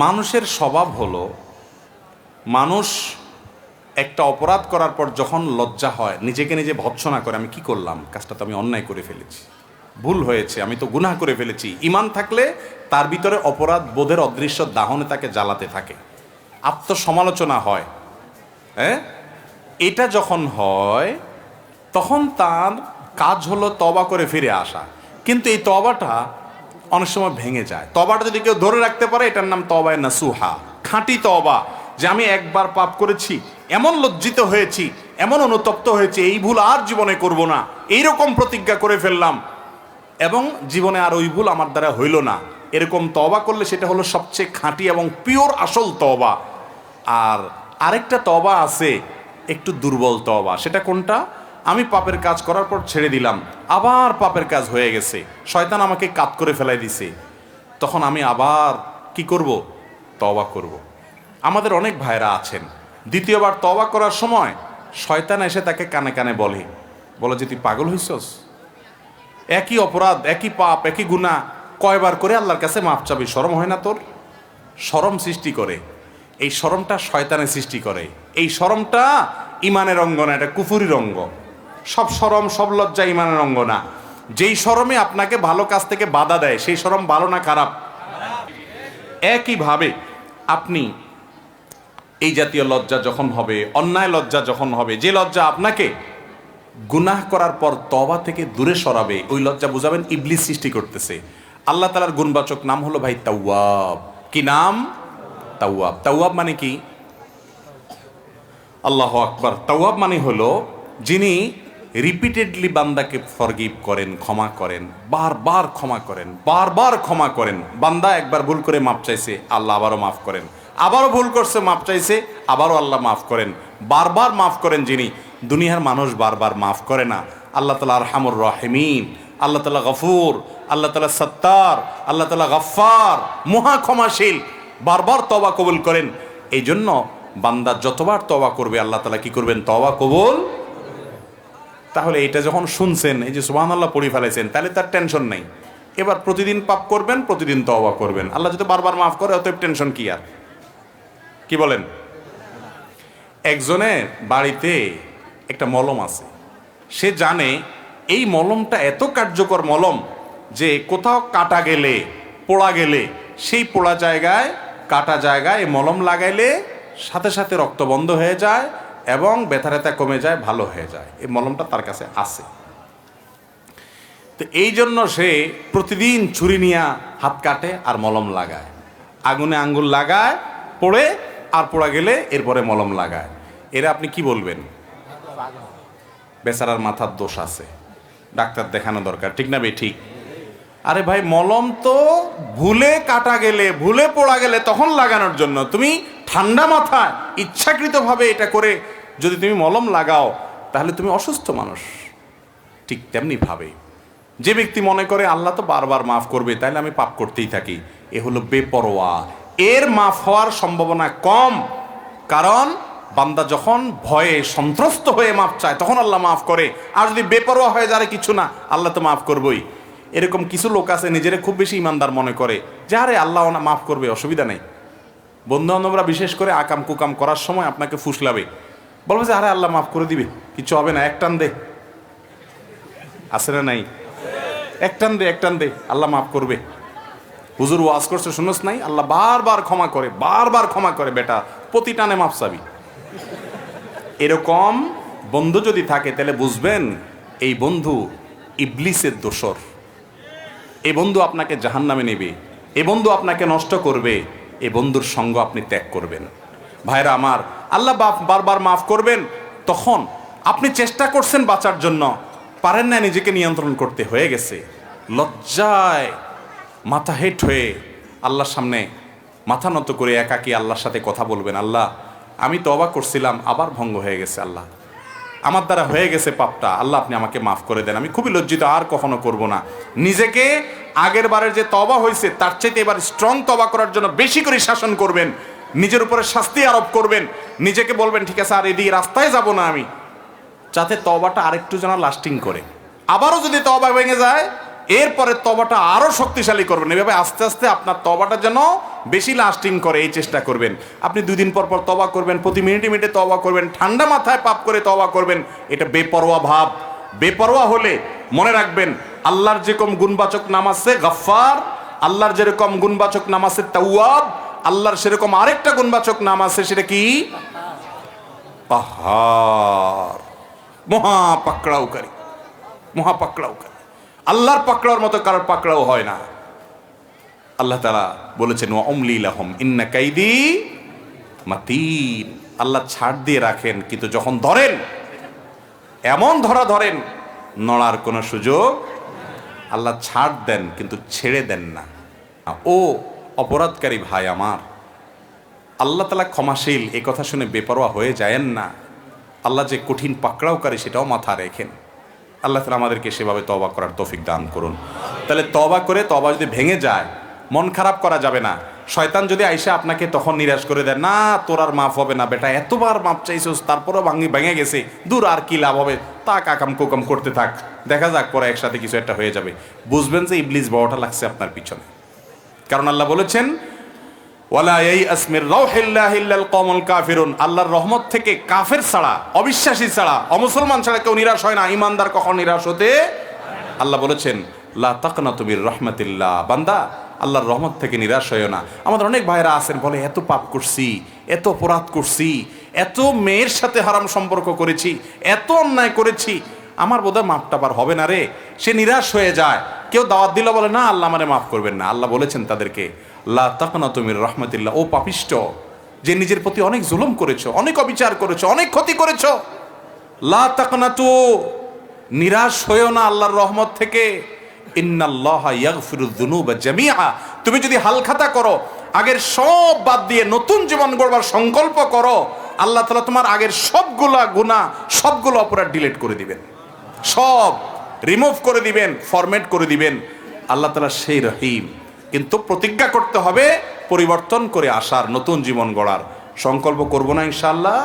মানুষের স্বভাব হলো, মানুষ একটা অপরাধ করার পর যখন লজ্জা হয়, নিজেকে নিজে ভৎসনা করে, আমি কি করলাম, কাজটা তো আমি অন্যায় করে ফেলেছি, ভুল হয়েছে, আমি তো গুনাহ করে ফেলেছি। ঈমান থাকলে তার ভিতরে অপরাধ বোধের অদৃশ্য দাহনে তাকে জ্বালাতে থাকে, আত্মসমালোচনা হয়। হ্যাঁ, এটা যখন হয় তখন তার কাজ হলো তওবা করে ফিরে আসা। কিন্তু এই তওবাটা অনেক সময় ভেঙে যায়। তওবাটা যদি কেউ ধরে রাখতে পারে, এটার নাম তওবায়ে নাসুহা, খাঁটি তওবা। যে আমি একবার পাপ করেছি, এমন লজ্জিত হয়েছি, এমন অনুতপ্ত হয়েছি, এই ভুল আর জীবনে করব না, এইরকম প্রতিজ্ঞা করে ফেললাম এবং জীবনে আর ওই ভুল আমার দ্বারা হইল না, এরকম তওবা করলে সেটা হলো সবচেয়ে খাঁটি এবং পিওর আসল তওবা। আর আরেকটা তওবা আছে একটু দুর্বল তওবা। সেটা কোনটা? আমি পাপের কাজ করার পর ছেড়ে দিলাম, আবার পাপের কাজ হয়ে গেছে, শয়তান আমাকে কাত করে ফেলাই দিছে, তখন আমি আবার কি করব? তওবা করব। আমাদের অনেক ভাইরা আছেন, দ্বিতীয়বার তওবা করার সময় শয়তান এসে তাকে কানে কানে বলে যে তুই পাগল হইছস, একই অপরাধ, একই পাপ, একই গুনাহ কয়বার করে আল্লাহর কাছে মাফ চাবি, শরম হয় না তোর? শরম সৃষ্টি করে, এই শরমটা শয়তানে সৃষ্টি করে। এই শরমটা ইমানের অঙ্গ না, এটা কুফুরির অঙ্গ। সব শরম, সব লজ্জা ইমানের অঙ্গ না। যেই শরমে আপনাকে ভালো কাজ থেকে বাধা দেয়, সেই শরম ভালো না খারাপ? একইভাবে আপনি এই জাতীয় লজ্জা যখন হবে, অন্যায় লজ্জা যখন হবে, যে লজ্জা আপনাকে গুনাহ করার পর তওবা থেকে দূরে সরাবে, ওই লজ্জা বুঝাবেন ইবলিস সৃষ্টি করতেছে। আল্লাহ তাআলার গুণবাচক নাম হলো ভাই তাওয়াব। কি নাম? তাওয়াব। তাওয়াব মানে কি? আল্লাহু আকবার। তাওয়াব মানে হলো যিনি রিপিটেডলি বান্দাকে ফরগিভ করেন, ক্ষমা করেন, বারবার ক্ষমা করেন, বারবার ক্ষমা করেন। বান্দা একবার ভুল করে মাপ চাইছে, আল্লাহ আবারও মাফ করেন, আবারও ভুল করছে, মাপ চাইছে, আবারও আল্লাহ মাফ করেন, বারবার মাফ করেন যিনি। দুনিয়ার মানুষ বারবার মাফ করে না। আল্লাহ তাআলা আরহামুর রাহিমিন, আল্লাহ তাআলা গফুর, আল্লাহ তাআলা সত্তার, আল্লাহ তাআলা গফফার, মহা ক্ষমাশীল, বারবার তওবা কবুল করেন। এই জন্য বান্দা যতবার তওবা করবে আল্লাহ তাআলা কি করবেন? তওবা কবুল। তাহলে এটা যখন শুনছেন, এই যে সুবহানাল্লাহ পড়ে ফেলেছেন, তাহলে তার টেনশন নেই। এবার প্রতিদিন পাপ করবেন, প্রতিদিন তওবা করবেন, আল্লাহ যদি বারবার মাফ করে, অতএব টেনশন কি আর? কি বলেন? একজনের বাড়িতে একটা মলম আছে, সে জানে এই মলমটা এত কার্যকর মলম যে কোথাও কাটা গেলে, পোড়া গেলে, সেই পোড়া জায়গায়, কাটা জায়গায় এই মলম লাগাইলে সাথে সাথে রক্ত বন্ধ হয়ে যায় এবং ব্যথা ট্যাথা কমে যায়, ভালো হয়ে যায়। এই মলমটা তার কাছে আছে। তো এই জন্য সে প্রতিদিন ছুরি নিয়ে হাত কাটে আর মলম লাগায়, আগুনে আঙ্গুল লাগায়, পোড়ে, আর পোড়া গেলে এরপরে মলম লাগায়। এরা আপনি কি বলবেন? বেচারার মাথার দোষ আছে, ডাক্তার দেখানো দরকার, ঠিক না বে ঠিক? আরে ভাই, মলম তো ভুলে কাটা গেলে, ভুলে পোড়া গেলে তখন লাগানোর জন্য। তুমি ঠান্ডা মাথায় ইচ্ছাকৃতভাবে এটা করে যদি তুমি মলম লাগাও, তাহলে তুমি অসুস্থ মানুষ। ঠিক তেমনি ভাবে যে ব্যক্তি মনে করে আল্লাহ তো বারবার মাফ করবে, তাইলে আমি পাপ করতেই থাকি, এ হলো বেপরোয়া। এর মাফ হওয়ার সম্ভাবনা কম, কারণ বান্দা যখন ভয়ে সন্ত্রস্ত হয়ে মাফ চায় তখন আল্লাহ মাফ করে। আর যদি বেপরোয়া হয়ে যায়, কিছু না, আল্লাহ তো মাফ করবই। এরকম কিছু লোক আছে নিজেরা খুব বেশি ইমানদার মনে করে, যে আরে আল্লাহ না মাফ করবে, অসুবিধা নেই। বন্ধু বান্ধবরা বিশেষ করে আকাম কুকাম করার সময় আপনাকে ফুসলাবে, বলবে যে আরে আল্লাহ মাফ করে দিবে, কিছু হবে না, এক টান দে। আছে না নাই? এক টান দে, এক টান দে, আল্লাহ মাফ করবে। হুজুর ওয়াজ করছে শুনোস নাই? আল্লাহ বারবার ক্ষমা করে, বারবার ক্ষমা করে, বেটা প্রতি টানে মাফ চাবি। এরকম বন্ধু যদি থাকে, তাহলে বুঝবেন এই বন্ধু ইবলিসের দোসর। এই বন্ধু আপনাকে জাহান্নামে নেবে, এই বন্ধু আপনাকে নষ্ট করবে, এই বন্ধুর সঙ্গ আপনি ত্যাগ করবেন। ভাইরা আমার, আল্লাহ বারবার মাফ করবেন, তখন আপনি চেষ্টা করছেন বাঁচার জন্য, পারেন না, নিজেকে নিয়ন্ত্রণ করতে, হয়ে গেছে, লজ্জায় মাথা হেট হয়ে আল্লাহর সামনে মাথা নত করে একাকী আল্লাহর সাথে কথা বলবেন, আল্লাহ আমি তওবা করছিলাম, আবার ভঙ্গ হয়ে গেছে, আল্লাহ আমার দ্বারা হয়ে গেছে পাপটা, আল্লাহ আপনি আমাকে মাফ করে দেন, আমি খুবই লজ্জিত, আর কখনো করব না। নিজেকে আগের বারের যে তওবা হয়েছে তার চাইতে এবার স্ট্রং তওবা করার জন্য বেশি করে শাসন করবেন, নিজের উপরে শাস্তি আরোপ করবেন, নিজেকে বলবেন ঠিক আছে আর এদিকে রাস্তায় যাব না আমি, যাতে তওবাটা আরেকটু যেন লাস্টিং করে। আবারও যদি তওবা ভেঙে যায়, এরপরে তওবাটা আরো শক্তিশালী করবেন। এভাবে আস্তে আস্তে আপনার তওবাটা যেন বেশি লাস্টিং করে এই চেষ্টা করবেন। আপনি 2 দিন পর পর তওবা করবেন, প্রতি মিনিটে মিনিটে তওবা করবেন, ঠান্ডা মাথায় পাপ করে তওবা করবেন। এটা বেপরোয়া ভাব। বেপরোয়া হলে মনে রাখবেন, আল্লাহর যেরকম গুণবাচক নাম আছে গফফার, আল্লাহর যেরকম গুণবাচক নাম আছে তাওয়াব, আল্লাহর সেরকম আরেকটা গুণবাচক নাম আছে, সেটা কি? কাহ্হার, মহা পাকড়াওকারী। মহা পাকড়াওকারী। আল্লাহর পাকড়াওর মতো কারোর পাকড়াও হয় না। আল্লাহ তাআলা বলেছেন ওয়া উমলি লাহুম ইন্না কাইদি মাতিন। আল্লাহ ছাড় দিয়ে রাখেন, কিন্তু যখন ধরেন এমন ধরেন নড়ার কোনো সুযোগ। আল্লাহ ছাড় দেন কিন্তু ছেড়ে দেন না। ও অপরাধকারী ভাই আমার, আল্লাহ তাআলা ক্ষমাশীল, এ কথা শুনে বেপরোয়া হয়ে যায়েন না। আল্লাহ যে কঠিন পাকড়াওকারী সেটাও মাথা রেখেন। আল্লাহ তাআলা আমাদেরকে সেভাবে তওবা করার তৌফিক দান করুন। তাহলে তওবা করে তওবা যদি ভেঙে যায়, মন খারাপ করা যাবে না। শয়তান যদি আইসা আপনাকে তখন নিরাশ করে দেয়, না তোর আর মাফ হবে না বেটা, এতবার মাপ চাইছিস তারপরও ভেঙে গেছে, দূর আর কি লাভ হবে, তা কাকাম কোকাম করতে থাক, দেখা যাক পরে একসাথে কিছু একটা হয়ে যাবে। বুঝবেন যে ইবলিস বড়টা লাগছে আপনার পিছনে। কারণ আল্লাহ বলেছেন ওয়ালা ইয়াইআস মির রাউহিল্লাহি ইল্লাল কওমুল কাফিরুন, আল্লাহর রহমত থেকে কাফের ছাড়া, অবিশ্বাসী ছাড়া, অমুসলমান ছাড়া কেউ নিরাশ হয় না। ঈমানদার কখন নিরাশ হতে? আল্লাহ বলেছেন লা তাকনাতু মির রাহমাতিল্লাহ, বান্দা আল্লাহর রহমত থেকে নিরাশ হয়ো না। আমাদের অনেক ভাইরা আছেন বলে এত পাপ করছি, এত অপরাধ করছি, এত মেয়ের সাথে হারাম সম্পর্ক করেছি, এত অন্যায় করেছি, আমার বোধহয় মাফটা বার হবে না রে। সে নিরাশ হয়ে যায়। কেউ দাওয়াত দিল বলে না আল্লাহ মানে মাফ করবেন না। আল্লাহ বলেছেন তাদেরকে লা তাকনাতু মির রাহমাতিল্লাহ, ও পাপিষ্ট, যে নিজের প্রতি অনেক জুলুম করেছো, অনেক অবিচার করেছো, অনেক ক্ষতি করেছো, লা তাকনাতু, নিরাশ হয়েও না আল্লাহর রহমত থেকে। ইন্নাল্লাহা ইয়াগফিরুয যুনুবা জামিআ, তুমি যদি হালখাতা করো, আগের সব বাদ দিয়ে নতুন জীবন গড়বার সংকল্প করো, আল্লাহ তাআলা তোমার আগের সবগুলা গুনাহ, সবগুলো অপরাধ ডিলিট করে দিবেন, সব রিমুভ করে দিবেন, ফরম্যাট করে দিবেন। আল্লাহ তাআলা সেই রহিম। কিন্তু প্রতিজ্ঞা করতে হবে পরিবর্তন করে আসার, নতুন জীবন গড়ার। সংকল্প করব না ইনশাআল্লাহ?